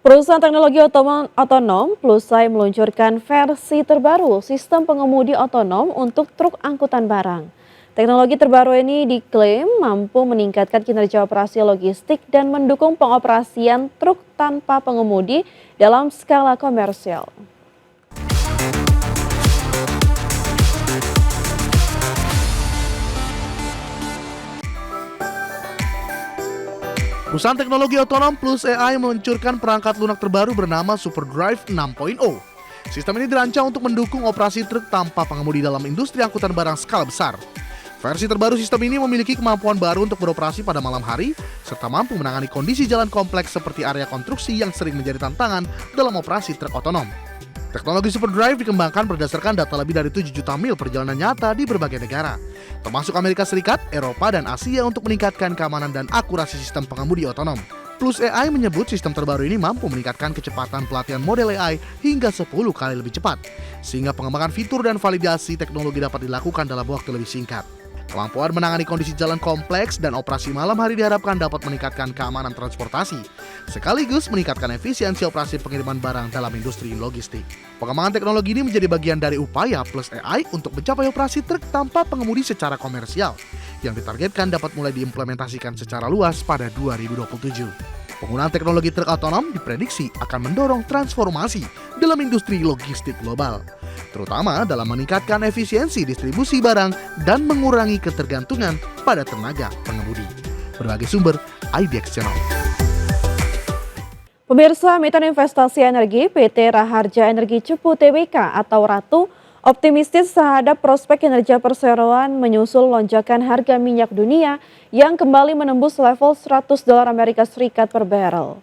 Perusahaan teknologi otonom Plusai meluncurkan versi terbaru sistem pengemudi otonom untuk truk angkutan barang. Teknologi terbaru ini diklaim mampu meningkatkan kinerja operasi logistik dan mendukung pengoperasian truk tanpa pengemudi dalam skala komersial. Perusahaan teknologi otonom Plus AI meluncurkan perangkat lunak terbaru bernama SuperDrive 6.0. Sistem ini dirancang untuk mendukung operasi truk tanpa pengemudi dalam industri angkutan barang skala besar. Versi terbaru sistem ini memiliki kemampuan baru untuk beroperasi pada malam hari, serta mampu menangani kondisi jalan kompleks seperti area konstruksi yang sering menjadi tantangan dalam operasi truk otonom. Teknologi SuperDrive dikembangkan berdasarkan data lebih dari 7 juta mil perjalanan nyata di berbagai negara, termasuk Amerika Serikat, Eropa, dan Asia untuk meningkatkan keamanan dan akurasi sistem pengemudi otonom. Plus AI menyebut sistem terbaru ini mampu meningkatkan kecepatan pelatihan model AI hingga 10 kali lebih cepat, sehingga pengembangan fitur dan validasi teknologi dapat dilakukan dalam waktu lebih singkat. Kemampuan menangani kondisi jalan kompleks dan operasi malam hari diharapkan dapat meningkatkan keamanan transportasi, sekaligus meningkatkan efisiensi operasi pengiriman barang dalam industri logistik. Pengembangan teknologi ini menjadi bagian dari upaya Plus AI untuk mencapai operasi truk tanpa pengemudi secara komersial, yang ditargetkan dapat mulai diimplementasikan secara luas pada 2027. Penggunaan teknologi truk otonom diprediksi akan mendorong transformasi dalam industri logistik global, terutama dalam meningkatkan efisiensi distribusi barang dan mengurangi ketergantungan pada tenaga pengemudi. Berbagai sumber, IDX Channel. Pemirsa, Mitra Investasi Energi PT Raharja Energi Cepu Tbk atau RATU optimistis terhadap prospek kinerja perseroan menyusul lonjakan harga minyak dunia yang kembali menembus level $100 Amerika Serikat per barrel.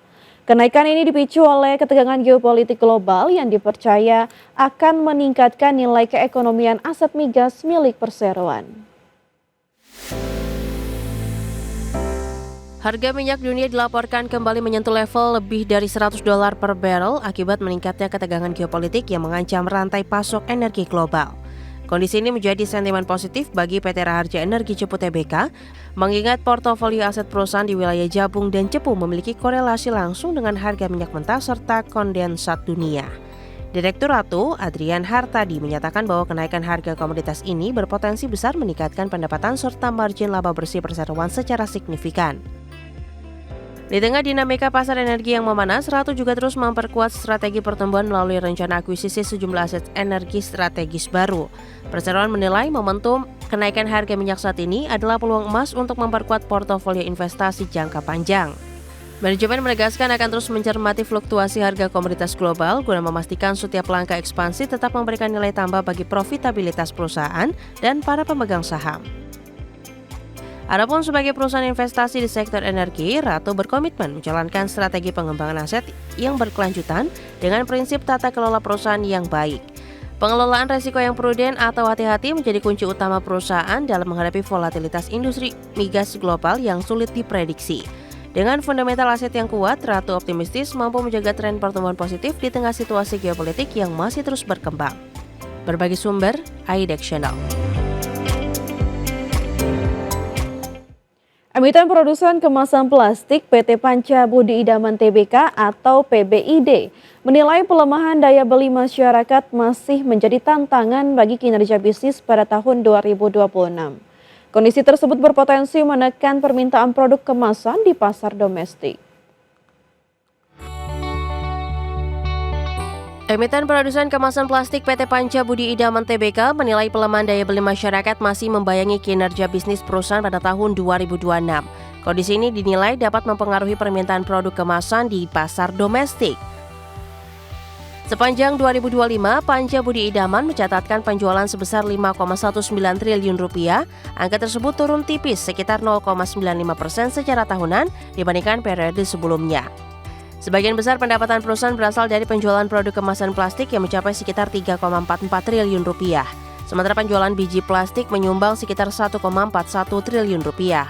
Kenaikan ini dipicu oleh ketegangan geopolitik global yang dipercaya akan meningkatkan nilai keekonomian aset migas milik perseroan. Harga minyak dunia dilaporkan kembali menyentuh level lebih dari $100 per barrel akibat meningkatnya ketegangan geopolitik yang mengancam rantai pasok energi global. Kondisi ini menjadi sentimen positif bagi PT Raharja Energi Cepu Tbk, mengingat portofolio aset perusahaan di wilayah Jabung dan Cepu memiliki korelasi langsung dengan harga minyak mentah serta kondensat dunia. Direktur RATU, Adrian Hartadi, menyatakan bahwa kenaikan harga komoditas ini berpotensi besar meningkatkan pendapatan serta margin laba bersih perseroan secara signifikan. Di tengah dinamika pasar energi yang memanas, RATU juga terus memperkuat strategi pertumbuhan melalui rencana akuisisi sejumlah aset energi strategis baru. Perseroan menilai momentum kenaikan harga minyak saat ini adalah peluang emas untuk memperkuat portofolio investasi jangka panjang. Manajemen menegaskan akan terus mencermati fluktuasi harga komoditas global guna memastikan setiap langkah ekspansi tetap memberikan nilai tambah bagi profitabilitas perusahaan dan para pemegang saham. Adapun sebagai perusahaan investasi di sektor energi, RATU berkomitmen menjalankan strategi pengembangan aset yang berkelanjutan dengan prinsip tata kelola perusahaan yang baik. Pengelolaan resiko yang prudent atau hati-hati menjadi kunci utama perusahaan dalam menghadapi volatilitas industri migas global yang sulit diprediksi. Dengan fundamental aset yang kuat, RATU optimistis mampu menjaga tren pertumbuhan positif di tengah situasi geopolitik yang masih terus berkembang. Berbagi sumber, IDX Channel. Emiten produsen kemasan plastik PT Panca Budi Idaman Tbk atau PBID menilai pelemahan daya beli masyarakat masih menjadi tantangan bagi kinerja bisnis pada tahun 2026. Kondisi tersebut berpotensi menekan permintaan produk kemasan di pasar domestik. Emiten produsen kemasan plastik PT Panca Budi Idaman Tbk menilai pelemahan daya beli masyarakat masih membayangi kinerja bisnis perusahaan pada tahun 2026. Kondisi ini dinilai dapat mempengaruhi permintaan produk kemasan di pasar domestik. Sepanjang 2025, Panca Budi Idaman mencatatkan penjualan sebesar 5,19 triliun rupiah. Angka tersebut turun tipis sekitar 0,95% secara tahunan dibandingkan periode sebelumnya. Sebagian besar pendapatan perusahaan berasal dari penjualan produk kemasan plastik yang mencapai sekitar 3,44 triliun rupiah. Sementara penjualan biji plastik menyumbang sekitar 1,41 triliun rupiah.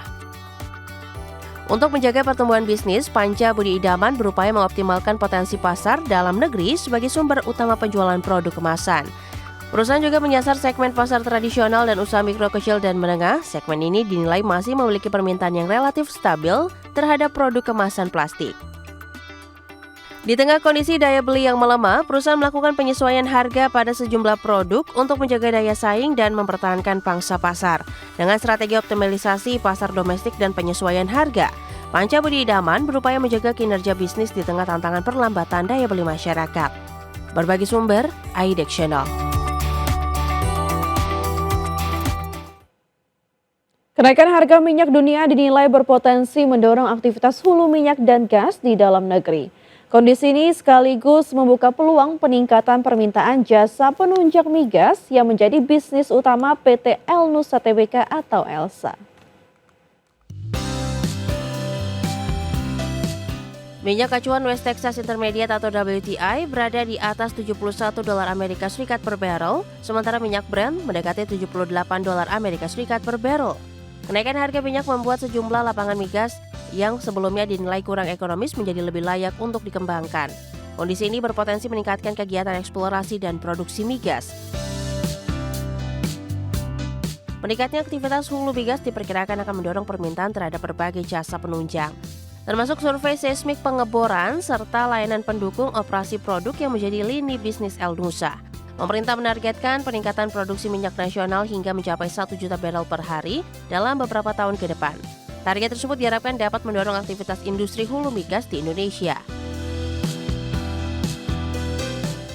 Untuk menjaga pertumbuhan bisnis, Panca Budi Idaman berupaya mengoptimalkan potensi pasar dalam negeri sebagai sumber utama penjualan produk kemasan. Perusahaan juga menyasar segmen pasar tradisional dan usaha mikro kecil dan menengah. Segmen ini dinilai masih memiliki permintaan yang relatif stabil terhadap produk kemasan plastik. Di tengah kondisi daya beli yang melemah, perusahaan melakukan penyesuaian harga pada sejumlah produk untuk menjaga daya saing dan mempertahankan pangsa pasar. Dengan strategi optimalisasi pasar domestik dan penyesuaian harga, Panca Budi Idaman berupaya menjaga kinerja bisnis di tengah tantangan perlambatan daya beli masyarakat. Berbagi sumber, AIDEX Channel. Kenaikan harga minyak dunia dinilai berpotensi mendorong aktivitas hulu minyak dan gas di dalam negeri. Kondisi ini sekaligus membuka peluang peningkatan permintaan jasa penunjang migas yang menjadi bisnis utama PT Elnusa Tbk atau ELSA. Minyak acuan West Texas Intermediate atau WTI berada di atas $71 Amerika Serikat per barrel, sementara minyak Brent mendekati $78 Amerika Serikat per barrel. Kenaikan harga minyak membuat sejumlah lapangan migas yang sebelumnya dinilai kurang ekonomis menjadi lebih layak untuk dikembangkan. Kondisi ini berpotensi meningkatkan kegiatan eksplorasi dan produksi migas. Meningkatnya aktivitas hulu migas diperkirakan akan mendorong permintaan terhadap berbagai jasa penunjang, termasuk survei seismik pengeboran serta layanan pendukung operasi produk yang menjadi lini bisnis Elnusa. Pemerintah menargetkan peningkatan produksi minyak nasional hingga mencapai 1 juta barel per hari dalam beberapa tahun ke depan. Target tersebut diharapkan dapat mendorong aktivitas industri hulu migas di Indonesia.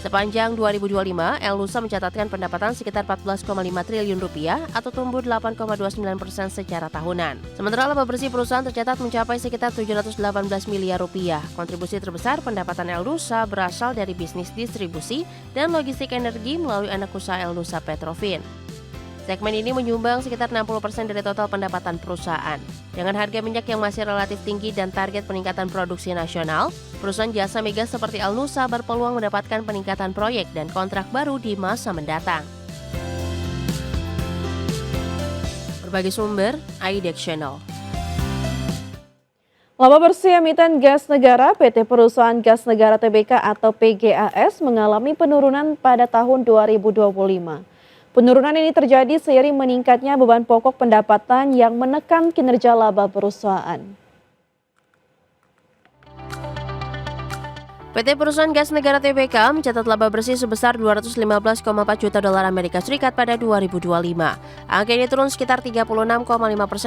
Sepanjang 2025, Elnusa mencatatkan pendapatan sekitar 14,5 triliun rupiah atau tumbuh 8,29% secara tahunan. Sementara laba bersih perusahaan tercatat mencapai sekitar 718 miliar rupiah. Kontribusi terbesar pendapatan Elnusa berasal dari bisnis distribusi dan logistik energi melalui anak usaha Elnusa Petrofin. Segmen ini menyumbang sekitar 60% dari total pendapatan perusahaan. Dengan harga minyak yang masih relatif tinggi dan target peningkatan produksi nasional, perusahaan jasa migas seperti Elnusa berpeluang mendapatkan peningkatan proyek dan kontrak baru di masa mendatang. Berbagi sumber, AIDEX Channel. Laba bersih emiten gas negara PT Perusahaan Gas Negara Tbk atau PGAS mengalami penurunan pada tahun 2025. Penurunan ini terjadi seiring meningkatnya beban pokok pendapatan yang menekan kinerja laba perusahaan. PT Perusahaan Gas Negara Tbk mencatat laba bersih sebesar 215,4 juta dolar Amerika Serikat pada 2025. Angka ini turun sekitar 36,5%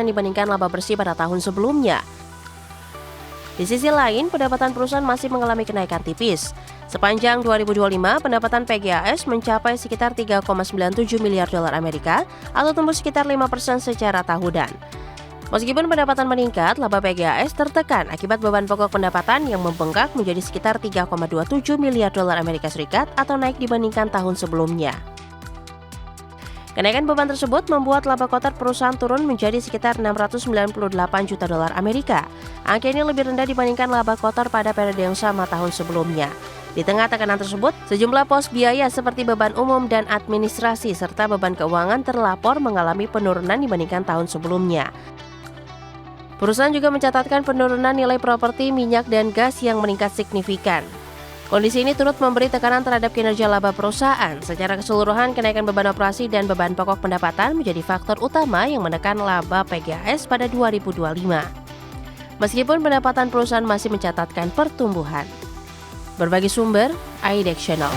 dibandingkan laba bersih pada tahun sebelumnya. Di sisi lain, pendapatan perusahaan masih mengalami kenaikan tipis. Sepanjang 2025, pendapatan PGAS mencapai sekitar 3,97 miliar dolar Amerika atau tumbuh sekitar 5% secara tahunan. Meskipun pendapatan meningkat, laba PGAS tertekan akibat beban pokok pendapatan yang membengkak menjadi sekitar 3,27 miliar dolar Amerika Serikat atau naik dibandingkan tahun sebelumnya. Kenaikan beban tersebut membuat laba kotor perusahaan turun menjadi sekitar 698 juta dolar Amerika. Angka ini lebih rendah dibandingkan laba kotor pada periode yang sama tahun sebelumnya. Di tengah tekanan tersebut, sejumlah pos biaya seperti beban umum dan administrasi serta beban keuangan terlapor mengalami penurunan dibandingkan tahun sebelumnya. Perusahaan juga mencatatkan penurunan nilai properti, minyak, dan gas yang meningkat signifikan. Kondisi ini turut memberi tekanan terhadap kinerja laba perusahaan. Secara keseluruhan, kenaikan beban operasi dan beban pokok pendapatan menjadi faktor utama yang menekan laba PGAS pada 2025. Meskipun pendapatan perusahaan masih mencatatkan pertumbuhan. Berbagi sumber, AIDEX Channel.